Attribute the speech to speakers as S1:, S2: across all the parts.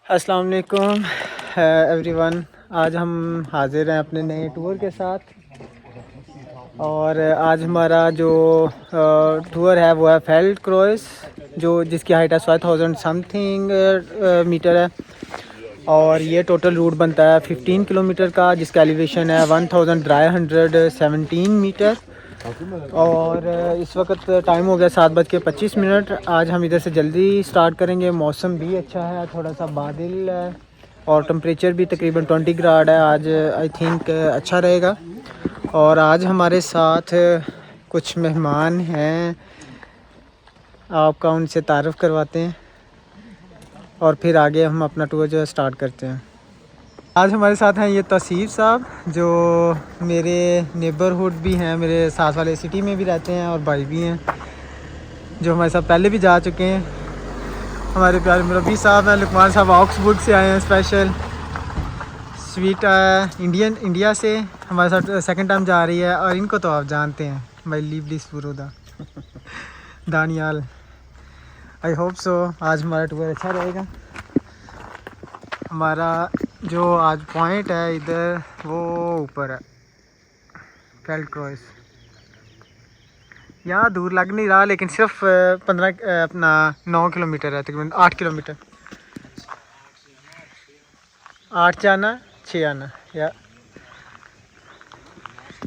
S1: अस्सलाम वालेकुम एवरीवन। आज हम हाज़िर हैं अपने नए टूर के साथ और आज हमारा जो टूर है वो है फेल्ड क्रूज़, जो जिसकी हाइट है 5000 समथिंग मीटर है और ये टोटल रूट बनता है 15 किलोमीटर का, जिसका एलिवेशन है 1317 मीटर। और इस वक्त टाइम हो गया 7:25। आज हम इधर से जल्दी स्टार्ट करेंगे। मौसम भी अच्छा है, थोड़ा सा बादल है और टेम्परेचर भी तकरीबन 20 ग्रेड है। आज आई थिंक अच्छा रहेगा। और आज हमारे साथ कुछ मेहमान हैं, आपका उनसे तारुफ़ करवाते हैं और फिर आगे हम अपना टूर जो है स्टार्ट करते हैं। आज हमारे साथ हैं ये तौसीफ़ साहब, जो मेरे नेबरहुड भी हैं, मेरे साथ वाले सिटी में भी रहते हैं और भाई भी हैं, जो हमारे साथ पहले भी जा चुके हैं। हमारे प्यारे मुरब्बी साहब हैं, लुकमान साहब ऑक्सफोर्ड से आए हैं स्पेशल। स्वीट इंडिया से हमारे साथ सेकंड टाइम जा रही है और इनको तो आप जानते हैं, भाई लीवलिस फुरूदा दानियाल। आई होप सो आज हमारा टूर अच्छा रहेगा। हमारा जो आज पॉइंट है इधर वो ऊपर है फेल्ड क्रूज़। यहाँ दूर लग नहीं रहा, लेकिन सिर्फ 9 किलोमीटर है, तकरीबन 8 किलोमीटर। 8 जाना 6 आना। या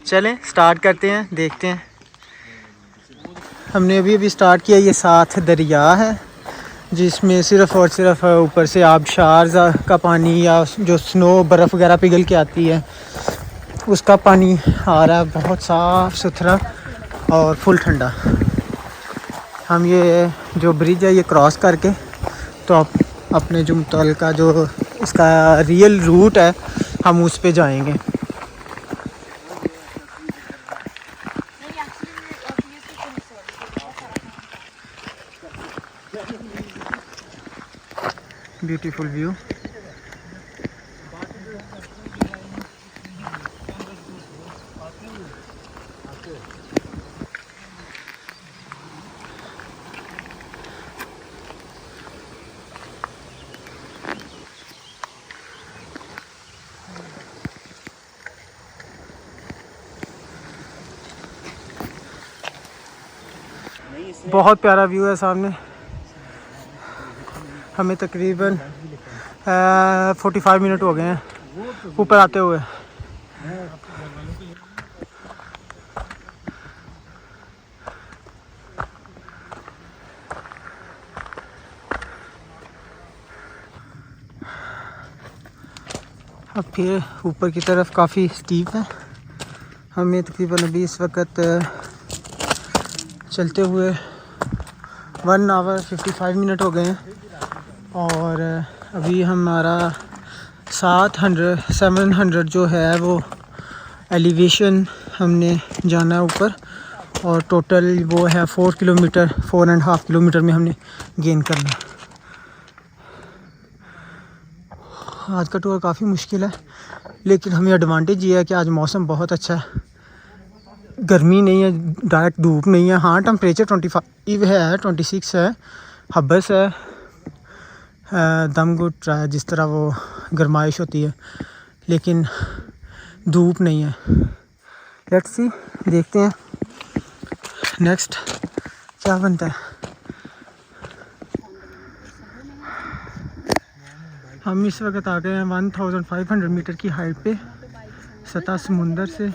S1: चलें स्टार्ट करते हैं, देखते हैं। हमने अभी स्टार्ट किया। ये साथ दरिया है जिसमें सिर्फ़ और सिर्फ ऊपर से आबशार का पानी या जो स्नो बर्फ़ वगैरह पिघल के आती है उसका पानी आ रहा है, बहुत साफ़ सुथरा और फुल ठंडा। हम ये जो ब्रिज है ये क्रॉस करके तो आप अपने जो मुतल्लिका जो इसका रियल रूट है हम उस पे जाएंगे। Beautiful view. बहुत प्यारा व्यू है सामने। हमें तकरीबन 45 मिनट हो गए हैं ऊपर आते हुए। अब फिर ऊपर की तरफ काफ़ी स्टीप है। हमें तकरीबन अभी इस वक्त चलते हुए 1 आवर 55 मिनट हो गए हैं और अभी हमारा 700 जो है वो एलिवेशन हमने जाना है ऊपर, और टोटल वो है 4.5 किलोमीटर में हमने गेन करना है। आज का टूर काफ़ी मुश्किल है, लेकिन हमें एडवांटेज ये है कि आज मौसम बहुत अच्छा है, गर्मी नहीं है, डायरेक्ट धूप नहीं है। हाँ टेम्परेचर 25 है, 26 है, हब्बस है, दम घुट रहा है जिस तरह वो गर्माइश होती है, लेकिन धूप नहीं है। लेट्स सी, देखते हैं नेक्स्ट क्या बनता है। हम इस वक्त आ गए हैं 1500 मीटर की हाइट पे सतह समुंदर से,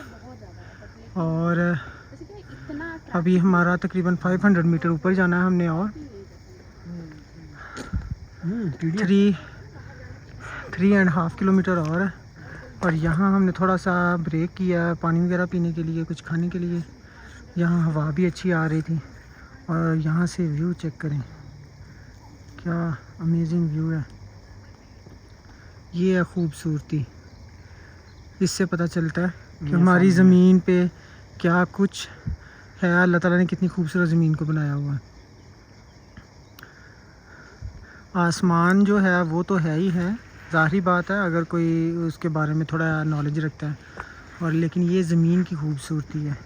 S1: और अभी हमारा तकरीबन 500 मीटर ऊपर जाना है हमने, और 3.5 किलोमीटर और है। और यहाँ हमने थोड़ा सा ब्रेक किया पानी वगैरह पीने के लिए, कुछ खाने के लिए। यहाँ हवा भी अच्छी आ रही थी। और यहाँ से व्यू चेक करें, क्या अमेजिंग व्यू है। ये है खूबसूरती। इससे पता चलता है कि हमारी ज़मीन पे क्या कुछ है। अल्लाह ताला ने कितनी खूबसूरत ज़मीन को बनाया हुआ है। आसमान जो है वो तो है ही है, ज़ाहिरी बात है अगर कोई उसके बारे में थोड़ा नॉलेज रखता है। और लेकिन ये ज़मीन की खूबसूरती है।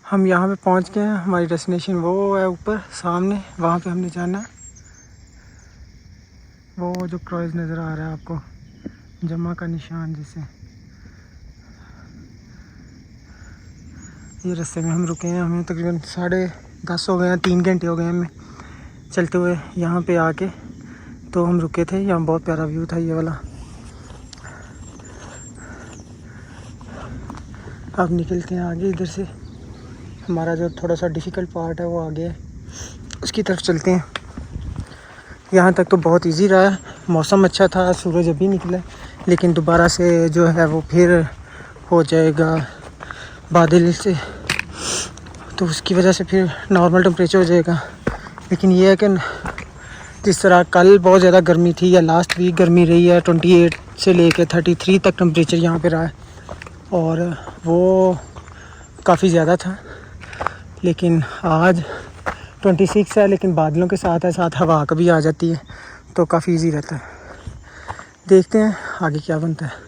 S1: हम यहाँ पे पहुँच गए हैं। हमारी डेस्टिनेशन वो है ऊपर सामने, वहाँ पे हमने जाना है। वो जो क्रूज़ नज़र आ रहा है आपको, जमा का निशान जिसे, ये रास्ते में हम रुके हैं। हमें तकरीबन 10:30 हो गए हैं, 3 घंटे हो गए हमें चलते हुए यहाँ पे आके। तो हम रुके थे, यहाँ बहुत प्यारा व्यू था ये वाला। अब निकलते हैं आगे इधर से। हमारा जो थोड़ा सा डिफ़िकल्ट पार्ट है वो आगे है, उसकी तरफ चलते हैं। यहाँ तक तो बहुत इजी रहा है, मौसम अच्छा था, सूरज अभी निकला, लेकिन दोबारा से जो है वो फिर हो जाएगा बादल से, तो उसकी वजह से फिर नॉर्मल टेम्परेचर हो जाएगा। लेकिन ये है कि जिस तरह कल बहुत ज़्यादा गर्मी थी या लास्ट वीक गर्मी रही है, 28 से लेकर 33 तक टेम्परेचर यहाँ पे रहा है और वो काफ़ी ज़्यादा था। लेकिन आज 26 है, लेकिन बादलों के साथ है, साथ हवा कभी आ जाती है तो काफ़ी इजी रहता है। देखते हैं आगे क्या बनता है।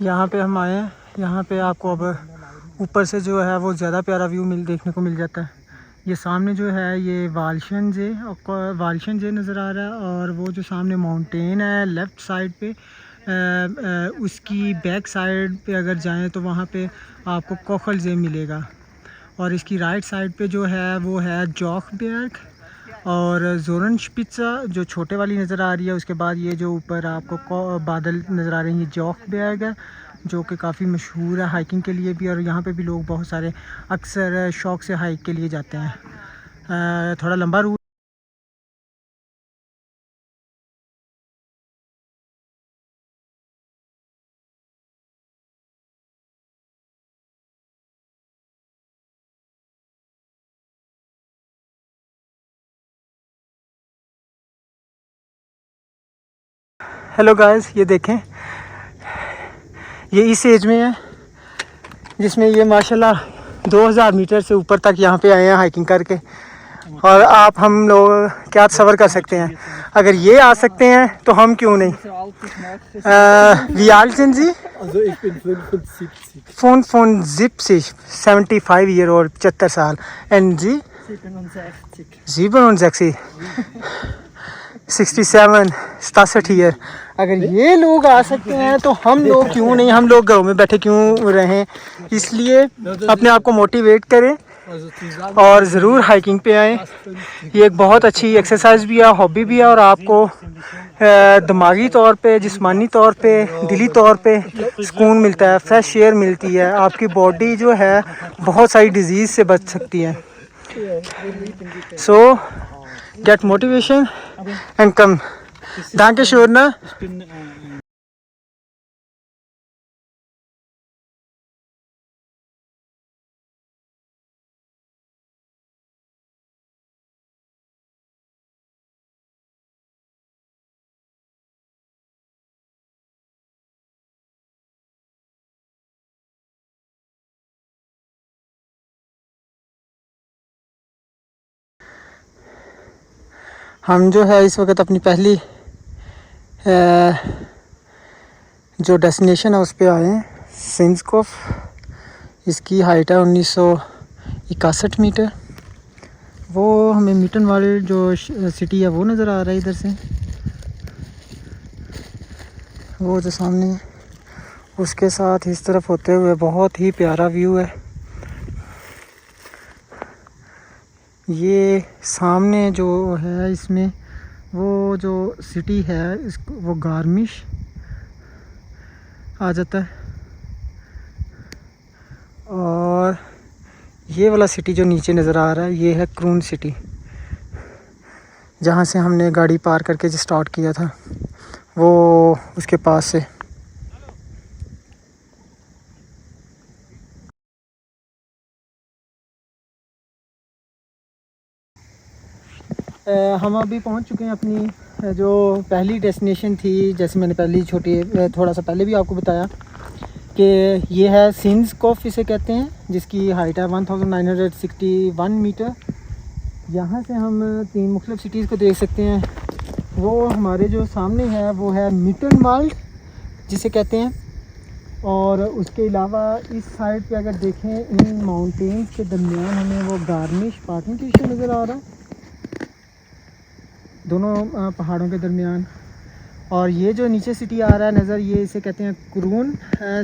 S1: यहाँ पे हम आए हैं, यहाँ पे आपको अब ऊपर से जो है वो ज़्यादा प्यारा व्यू देखने को मिल जाता है। ये सामने जो है ये वालशनज नज़र आ रहा है और वो जो सामने माउंटेन है लेफ़्ट साइड पे, उसकी बैक साइड पे अगर जाएं तो वहाँ पे आपको कोखलजे मिलेगा। और इसकी राइट साइड पे जो है वो है जोखबर्ग और ज़ोरनस्पिट्ज़ जो छोटे वाली नज़र आ रही है। उसके बाद ये जो ऊपर आपको बादल नज़र आ रहे हैं ये जोखबर्ग है, जो कि काफ़ी मशहूर है हाइकिंग के लिए भी। और यहाँ पे भी लोग बहुत सारे अक्सर शौक़ से हाइक के लिए जाते हैं। थोड़ा लंबा रूट। हेलो गाइस, ये देखें, ये इस एज में है जिसमें ये माशाल्लाह 2000 मीटर से ऊपर तक यहाँ पे आए हैं हाइकिंग करके। और आप हम लोग क्या सफ़र कर सकते हैं। अगर ये आ सकते हैं तो हम क्यों नहीं। Wie alt sind Sie?
S2: Also ich bin 75.
S1: 75, 75 year old, 75 साल। And जी?
S2: 67.
S1: 67, 67, 67 ईयर। अगर ये लोग आ सकते हैं तो हम लोग क्यों नहीं, हम लोग घरों में बैठे क्यों रहें। इसलिए अपने आप को मोटिवेट करें
S2: Also zusammen
S1: और ज़रूर हाइकिंग पे आएँ।
S2: fast 50.
S1: ये एक बहुत अच्छी एक्सरसाइज भी है, हॉबी भी है, और आपको दिमागी तौर पे, जिस्मानी तौर पे, दिली तौर पे सुकून मिलता है, फ्रेश एयर मिलती है। आपकी बॉडी जो है बहुत सारी डिजीज़ से बच सकती है। सो gate motivation and come. danke schön, ne?
S2: Ich bin
S1: हम जो है इस वक्त अपनी पहली जो डेस्टिनेशन है उस पे आए हैं, सिंजकोफ। इसकी हाइट है 1961 मीटर। वो हमें मीटन वाले जो सिटी है वो नज़र आ रहा है इधर से, वो जो सामने है। उसके साथ इस तरफ होते हुए बहुत ही प्यारा व्यू है। ये सामने जो है इसमें वो जो सिटी है इसको वो गार्मिश आ जाता है। और ये वाला सिटी जो नीचे नज़र आ रहा है ये है क्रून सिटी, जहाँ से हमने गाड़ी पार करके जो स्टार्ट किया था वो उसके पास से। हम अभी पहुँच चुके हैं अपनी जो पहली डेस्टिनेशन थी। जैसे मैंने पहली छोटी थोड़ा सा पहले भी आपको बताया कि ये है सिंजकोफ इसे कहते हैं, जिसकी हाइट है 1961 मीटर। यहाँ से हम 3 मुख्तलिफ सिटीज़ को देख सकते हैं। वो हमारे जो सामने है वो है मिटनवाल्ड जिसे कहते हैं, और उसके अलावा इस साइड पे अगर देखें इन माउंटेन्स के दरमियान हमें वो गार्मिश पार्किंग स्टेशन नज़र आ रहा है, दोनों पहाड़ों के दरमियान। और ये जो नीचे सिटी आ रहा है नज़र, ये इसे कहते हैं क्रून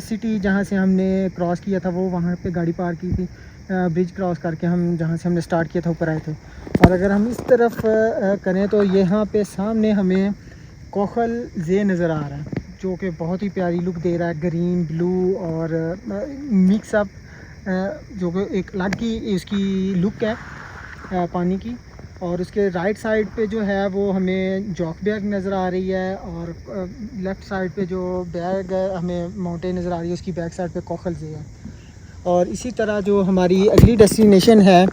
S1: सिटी, जहाँ से हमने क्रॉस किया था। वो वहाँ पे गाड़ी पार की थी, ब्रिज क्रॉस करके हम जहाँ से हमने स्टार्ट किया था ऊपर आए थे। और अगर हम इस तरफ करें तो यहाँ पे सामने हमें कोखल जे नज़र आ रहा है, जो कि बहुत ही प्यारी लुक दे रहा है, ग्रीन ब्लू और मिक्स अप, जो कि एक अलग की उसकी लुक है पानी की। और उसके राइट साइड पे जो है वो हमें जॉकबर्ग नज़र आ रही है, और लेफ़्ट साइड पे जो बैग हमें माउंटेन नज़र आ रही है उसकी बैक साइड पे कोखल जे है। और इसी तरह जो हमारी अगली डेस्टिनेशन है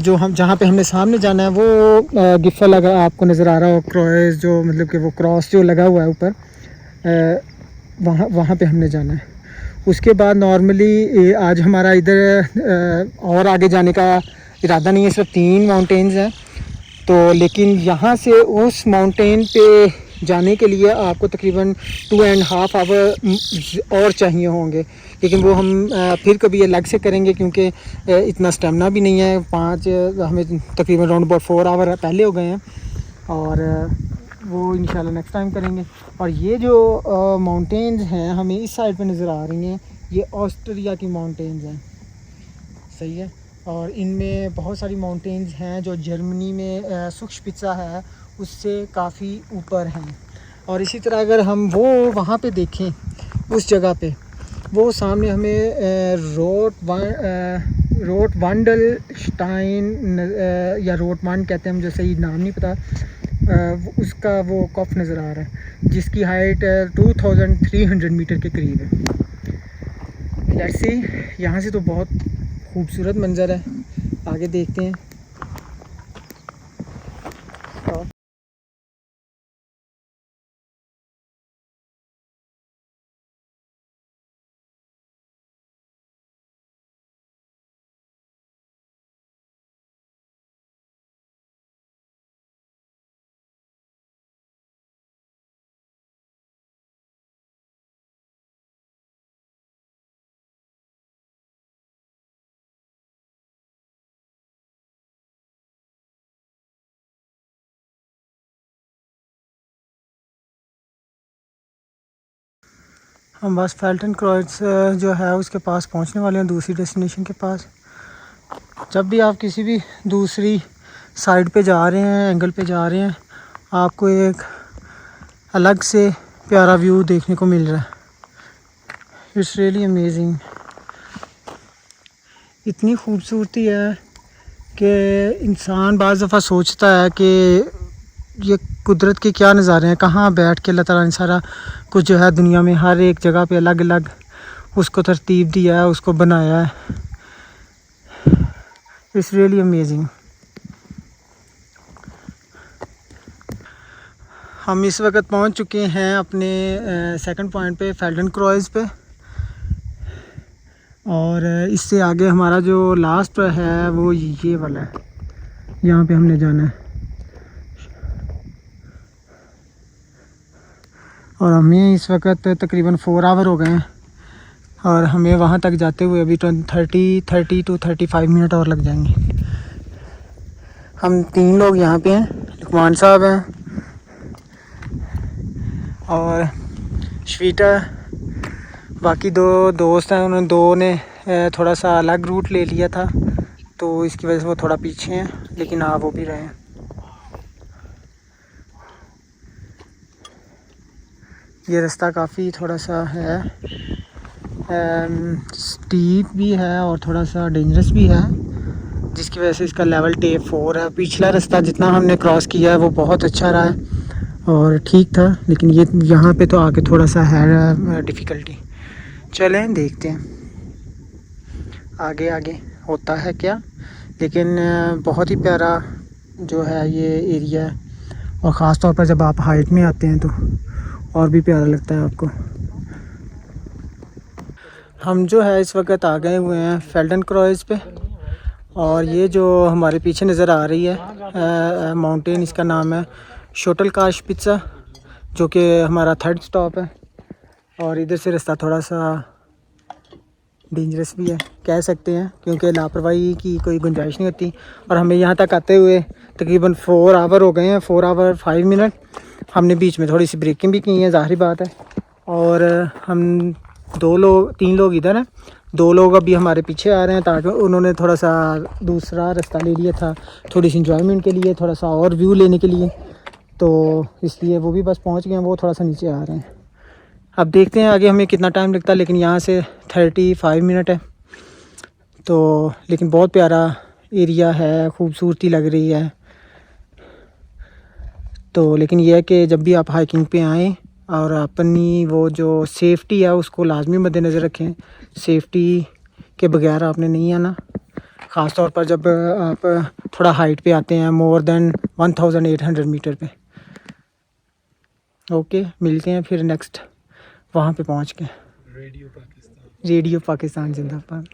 S1: जो हम जहाँ पे हमने सामने जाना है वो गिफ्फा लगा आपको नज़र आ रहा हो, क्रॉस जो मतलब कि वो क्रॉस जो लगा हुआ है ऊपर, वहाँ पे हमने जाना है। उसके बाद नॉर्मली आज हमारा इधर और आगे जाने का इरादा नहीं है, सिर्फ 3 माउंटेन्स हैं। तो लेकिन यहाँ से उस माउंटेन पे जाने के लिए आपको तकरीबन 2.5 आवर और चाहिए होंगे, लेकिन वो हम फिर कभी अलग से करेंगे क्योंकि इतना स्टेमिना भी नहीं है। 5 हमें तकरीबन राउंड अबाउट 4 आवर पहले हो गए हैं, और वो इंशाल्लाह नेक्स्ट टाइम करेंगे। और ये जो माउंटेन्स हैं हमें इस साइड पे नज़र आ रही हैं, ये ऑस्ट्रिया की माउंटेन्स हैं, सही है। और इनमें बहुत सारी माउंटेन्स हैं जो जर्मनी में सुक्सपिचा है उससे काफ़ी ऊपर हैं। और इसी तरह अगर हम वो वहाँ पे देखें उस जगह पे, वो सामने हमें रोट वांडल स्टाइन या रोट वांड कहते हैं, मुझे सही नाम नहीं पता, उसका वो कॉफ नज़र आ रहा है जिसकी हाइट 2300 मीटर के करीब है। लेट्स सी, यहाँ से तो बहुत खूबसूरत मंज़र है, आगे देखते हैं। हम बस फेल्टन क्रॉस जो है उसके पास पहुंचने वाले हैं, दूसरी डेस्टिनेशन के पास। जब भी आप किसी भी दूसरी साइड पे जा रहे हैं, एंगल पे जा रहे हैं, आपको एक अलग से प्यारा व्यू देखने को मिल रहा है। It's really amazing. इतनी खूबसूरती है कि इंसान बाज़ दफ़ा सोचता है कि ये कुदरत के क्या नज़ारे हैं, कहाँ बैठ के अल्लाह ताला ने सारा कुछ जो है दुनिया में हर एक जगह पे अलग अलग उसको तरतीब दिया है, उसको बनाया है। It's really amazing. हम इस वक्त पहुंच चुके हैं अपने सेकंड पॉइंट पे, फेल्टन क्रॉस पे। और इससे आगे हमारा जो लास्ट है वो ये वाला है, यहाँ पे हमने जाना है। और हमें इस वक्त तकरीबन 4 आवर हो गए हैं और हमें वहाँ तक जाते हुए अभी 30 to 35 मिनट और लग जाएंगे। हम 3 लोग यहाँ पे हैं, लुकमान साहब हैं और श्वीटा। बाकी 2 दोस्त हैं, उन्होंने 2 ने थोड़ा सा अलग रूट ले लिया था, तो इसकी वजह से वो थोड़ा पीछे हैं, लेकिन आ वो भी रहे हैं। ये रास्ता काफ़ी थोड़ा सा है, स्टीप भी है और थोड़ा सा डेंजरस भी है, जिसकी वजह से इसका लेवल टेप 4 है। पिछला रास्ता जितना हमने क्रॉस किया है वो बहुत अच्छा रहा है और ठीक था, लेकिन ये यहाँ पे तो आके थोड़ा सा है डिफ़िकल्टी। चलें देखते हैं आगे आगे होता है क्या। लेकिन बहुत ही प्यारा जो है ये एरिया है, और ख़ास तौर पर जब आप हाइट में आते हैं तो और भी प्यारा लगता है आपको। हम जो है इस वक्त आ गए हुए हैं फेल्टन क्रॉस पे, और ये जो हमारे पीछे नज़र आ रही है माउंटेन, इसका नाम है शोटलकाशपिट्ज़ा, जो कि हमारा 3rd स्टॉप है। और इधर से रास्ता थोड़ा सा डेंजरस भी है कह सकते हैं, क्योंकि लापरवाही की कोई गुंजाइश नहीं होती। और हमें यहाँ तक आते हुए तकरीबन 4 आवर हो गए हैं, 4 आवर 5 मिनट। हमने बीच में थोड़ी सी ब्रेकिंग भी की है, ज़ाहिर बात है। और हम 3 लोग इधर हैं, 2 लोग अभी हमारे पीछे आ रहे हैं, ताकि उन्होंने थोड़ा सा दूसरा रास्ता ले लिया था थोड़ी सी इंजॉयमेंट के लिए, थोड़ा सा और व्यू लेने के लिए, तो इसलिए वो भी बस पहुंच गए हैं। वो थोड़ा सा नीचे आ रहे हैं, अब देखते हैं आगे हमें कितना टाइम लगता है। लेकिन यहाँ से 35 मिनट है तो, लेकिन बहुत प्यारा एरिया है, खूबसूरती लग रही है। तो लेकिन यह है कि जब भी आप हाइकिंग पे आएँ और अपनी वो जो सेफ़्टी है उसको लाजमी मद्देनज़र रखें। सेफ़्टी के बगैर आपने नहीं आना, ख़ास तौर पर जब आप थोड़ा हाइट पे आते हैं, मोर देन 1800 मीटर पे। ओके, मिलते हैं फिर नेक्स्ट वहाँ पे पहुँच के। रेडियो पाकिस्तान जिंदाबाद।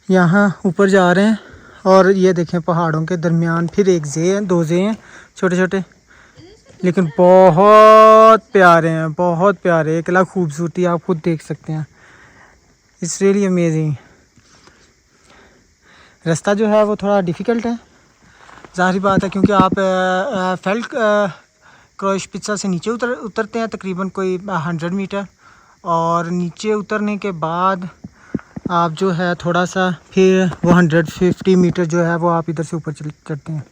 S1: यहाँ ऊपर जा रहे हैं और ये देखें पहाड़ों के दरमियान फिर एक जे हैं, 2 जे हैं छोटे छोटे, लेकिन बहुत प्यारे हैं, बहुत प्यारे। एक अलग खूबसूरती आप खुद देख सकते हैं। It's really amazing. रास्ता जो है वो थोड़ा डिफ़िकल्ट है, ज़ाहिर बात है, क्योंकि आप फेल्ट क्रॉस पिज्जा से नीचे उतरते हैं तकरीबन कोई 100 मीटर, और नीचे उतरने के बाद आप जो है थोड़ा सा फिर वो 150 मीटर जो है वो आप इधर से ऊपर चढ़ते हैं।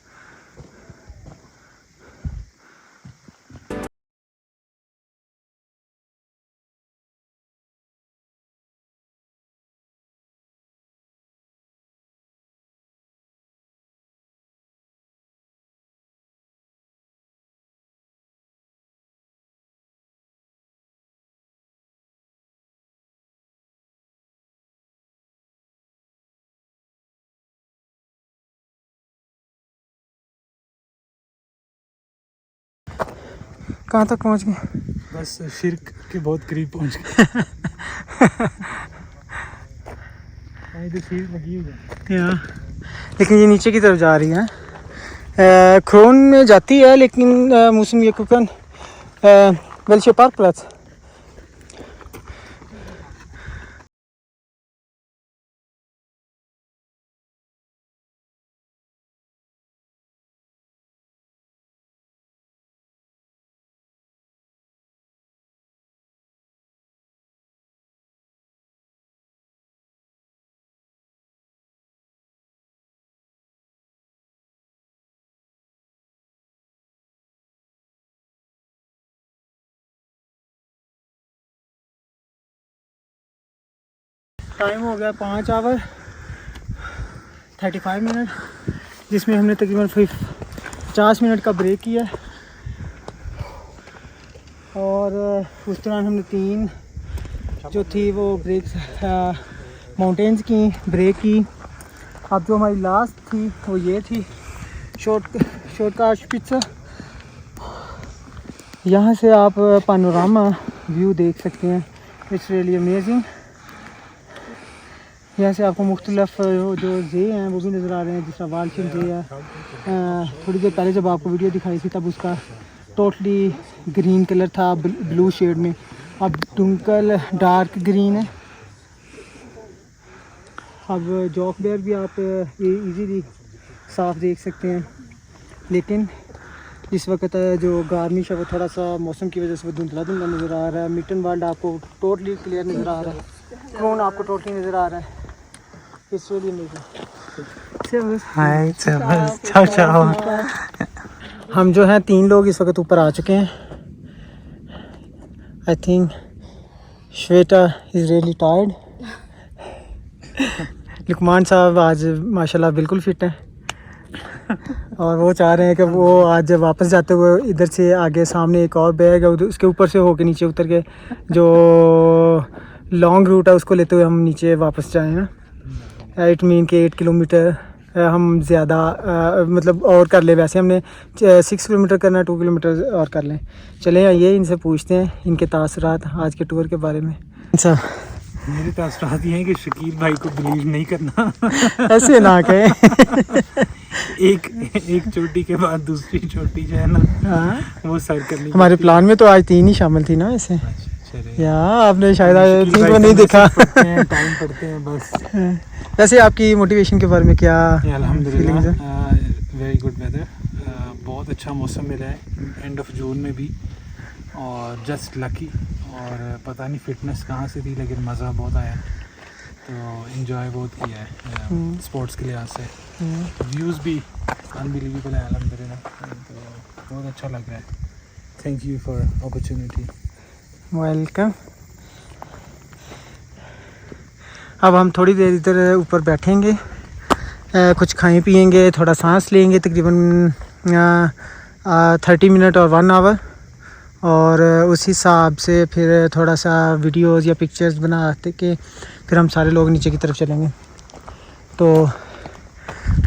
S1: कहाँ तक पहुँच गए?
S2: बस शिरक के बहुत करीब पहुंच गए। तो शिरक लगी हुई है।
S1: या लेकिन ये नीचे की तरफ जा रही है। क्रोन में जाती है लेकिन मौसम ये कुकन वेल्शे पार्क प्लस। टाइम हो गया 5 आवर 35 मिनट, जिसमें हमने तकरीबन 50 मिनट का ब्रेक किया और उस दौरान हमने 3 जो थी वो ब्रेक माउंटेन्स की ब्रेक की। अब जो हमारी लास्ट थी वो ये थी शॉर्टकट पिक्चर। यहाँ से आप पानोरामा व्यू देख सकते हैं, इट्स रियली अमेजिंग। यहाँ से आपको मुख्तलिफ जो जे हैं वो भी नज़र आ रहे हैं, जिस तरह वालशिम जे है। थोड़ी देर पहले जब आपको वीडियो दिखाई थी तब उसका टोटली ग्रीन कलर था, ब्लू शेड में। अब डुंकल डार्क ग्रीन है। अब जॉक बेयर भी आप ये इजीली साफ देख सकते हैं, लेकिन इस वक्त जो गार्निश है वो थोड़ा सा मौसम की वजह से वो धुंधला धुंधला नज़र आ रहा है। मिटन वर्ल्ड आपको टोटली क्लियर नज़र आ रहा है, क्रोन आपको टोटली नज़र आ रहा है। It's really amazing. हाय चाओ चाओ। हम जो हैं 3 लोग इस वक्त ऊपर आ चुके हैं। I think Shweta is really tired. Luqman साहब आज माशाल्लाह बिल्कुल फिट हैं और वो चाह रहे हैं कि वो आज वापस जाते हुए इधर से आगे सामने एक और बैग है, उसके ऊपर से होके नीचे उतर के जो लॉन्ग रूट है उसको लेते हुए हम नीचे वापस जाएं ना। इट मीन के 8 किलोमीटर हम ज़्यादा मतलब और कर ले। वैसे हमने 6 किलोमीटर करना है, 2 किलोमीटर और कर लें। चलें आइए इनसे पूछते हैं इनके तासरात आज के टूर के बारे में। अच्छा,
S2: मेरे तासरात ये हैं कि शकील भाई को बिलीव नहीं करना।
S1: ऐसे ना कहें।
S2: एक चोटी के बाद दूसरी चोटी जो है ना,
S1: हाँ,
S2: वो सर करनी।
S1: हमारे प्लान में तो आज 3 ही शामिल थी ना ऐसे। या आपने शायद 3 को नहीं देखा।
S2: टाइम पढ़ते हैं बस।
S1: वैसे आपकी मोटिवेशन के बारे में क्या
S2: अल्हम्दुलिल्लाह वेरी गुड वेदर। बहुत अच्छा मौसम मिला है एंड ऑफ जून में भी, और जस्ट लकी। और पता नहीं फिटनेस कहाँ से थी लेकिन मज़ा बहुत आया, तो इन्जॉय बहुत किया है स्पोर्ट्स के लिहाज से। व्यूज़ भी अनबिलीवेबल है अल्हम्दुलिल्लाह, तो बहुत अच्छा लग रहा है। Thank you for opportunity.
S1: Welcome. अब हम थोड़ी देर इधर ऊपर बैठेंगे, कुछ खाएं पिएंगे, थोड़ा सांस लेंगे, तकरीबन 30 मिनट और 1 आवर, और उस हिसाब से फिर थोड़ा सा वीडियोस या पिक्चर्स बनाते के फिर हम सारे लोग नीचे की तरफ चलेंगे। तो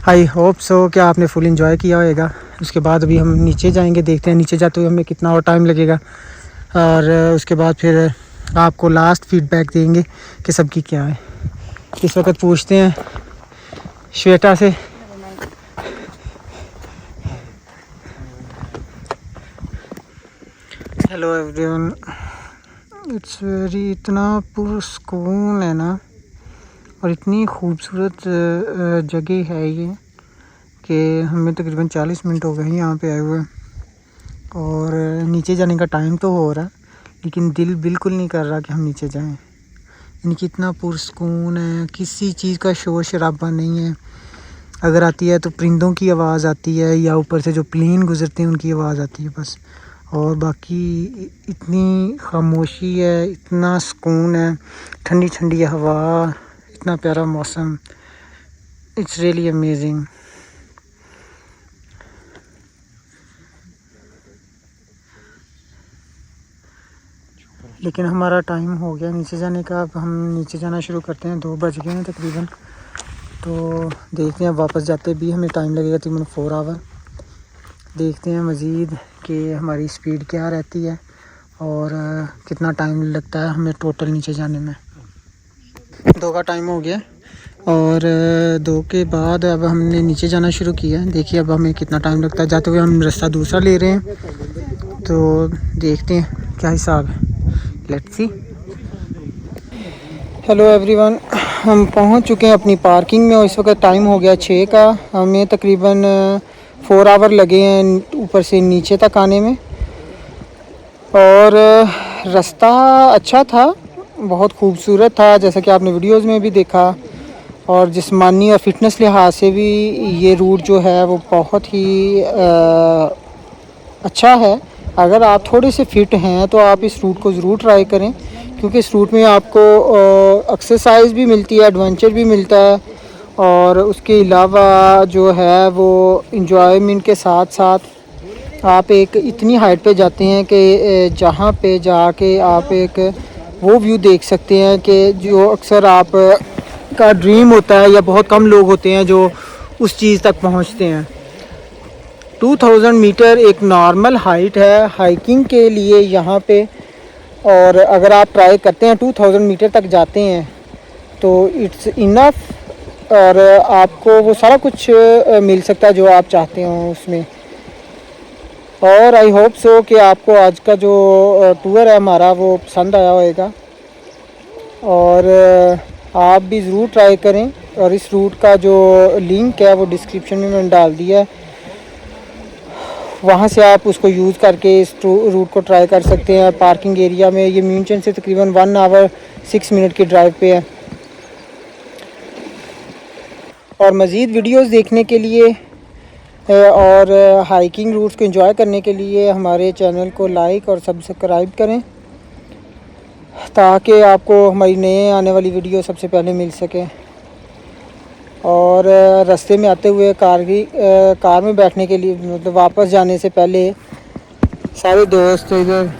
S1: आई होप सो कि आपने फुल एंजॉय किया होगा। उसके बाद अभी हम नीचे जाएंगे, देखते हैं नीचे जाते हुए हमें कितना और टाइम लगेगा, और उसके बाद फिर आपको लास्ट फीडबैक देंगे कि सबकी क्या है। इस वक्त पूछते हैं श्वेता से। हेलो एवरीवन, इट्स वेरी इतना पुरस्कून है ना, और इतनी खूबसूरत जगह है ये कि हमें तकरीबन 40 मिनट हो गए हैं यहाँ पे आए हुए, और नीचे जाने का टाइम तो हो रहा है लेकिन दिल बिल्कुल नहीं कर रहा कि हम नीचे जाएं। यानी कि इतना पुरस्कून है, किसी चीज़ का शोर शराबा नहीं है। अगर आती है तो परिंदों की आवाज़ आती है या ऊपर से जो प्लेन गुजरते हैं उनकी आवाज़ आती है बस, और बाकी इतनी खामोशी है, इतना सुकून है, ठंडी ठंडी हवा, इतना प्यारा मौसम। It's really amazing. लेकिन हमारा टाइम हो गया नीचे जाने का। अब हम नीचे जाना शुरू करते हैं, 2 बज गए हैं तकरीबन। तो देखते हैं वापस जाते भी हमें टाइम लगेगा तकरीबन 4 आवर। देखते हैं मज़ीद कि हमारी स्पीड क्या रहती है और कितना टाइम लगता है हमें टोटल नीचे जाने में। 2 का टाइम हो गया और 2 के बाद अब हमने नीचे जाना शुरू किया है। देखिए अब हमें कितना टाइम लगता है, जाते हुए हम रास्ता दूसरा ले रहे हैं, तो देखते हैं क्या हिसाब है। Let's see. हेलो एवरीवन, हम पहुंच चुके हैं अपनी पार्किंग में और इस वक्त टाइम हो गया 6 का। हमें तकरीबन 4 आवर लगे हैं ऊपर से नीचे तक आने में और रास्ता अच्छा था, बहुत खूबसूरत था जैसा कि आपने वीडियोस में भी देखा, और जिस्मानी और फिटनेस लिहाज से भी ये रूट जो है वो बहुत ही अच्छा है। अगर आप थोड़े से फिट हैं तो आप इस रूट को ज़रूर ट्राई करें, क्योंकि इस रूट में आपको एक्सरसाइज भी मिलती है, एडवेंचर भी मिलता है, और उसके अलावा जो है वो इंजॉयमेंट के साथ साथ आप एक इतनी हाइट पे जाते हैं कि जहाँ पे जाके आप एक वो व्यू देख सकते हैं कि जो अक्सर आप का ड्रीम होता है या बहुत कम लोग होते हैं जो उस चीज़ तक पहुँचते हैं। 2000 मीटर एक नॉर्मल हाइट है हाइकिंग के लिए यहाँ पे, और अगर आप ट्राई करते हैं 2000 मीटर तक जाते हैं तो इट्स इनफ, और आपको वो सारा कुछ मिल सकता है जो आप चाहते हो उसमें। और आई होप सो कि आपको आज का जो टूर है हमारा वो पसंद आया होगा, और आप भी ज़रूर ट्राई करें। और इस रूट का जो लिंक है वो डिस्क्रिप्शन में मैंने डाल दिया है, वहाँ से आप उसको यूज़ करके इस रूट को ट्राई कर सकते हैं। पार्किंग एरिया में ये म्यूनचन से तकरीबन 1 आवर 6 मिनट की ड्राइव पे है। और मज़ीद वीडियोस देखने के लिए और हाइकिंग रूट्स को एंजॉय करने के लिए हमारे चैनल को लाइक और सब्सक्राइब करें, ताकि आपको हमारी नए आने वाली वीडियो सबसे पहले मिल सके। और रास्ते में आते हुए कार में बैठने के लिए, मतलब वापस जाने से पहले सारे दोस्त इधर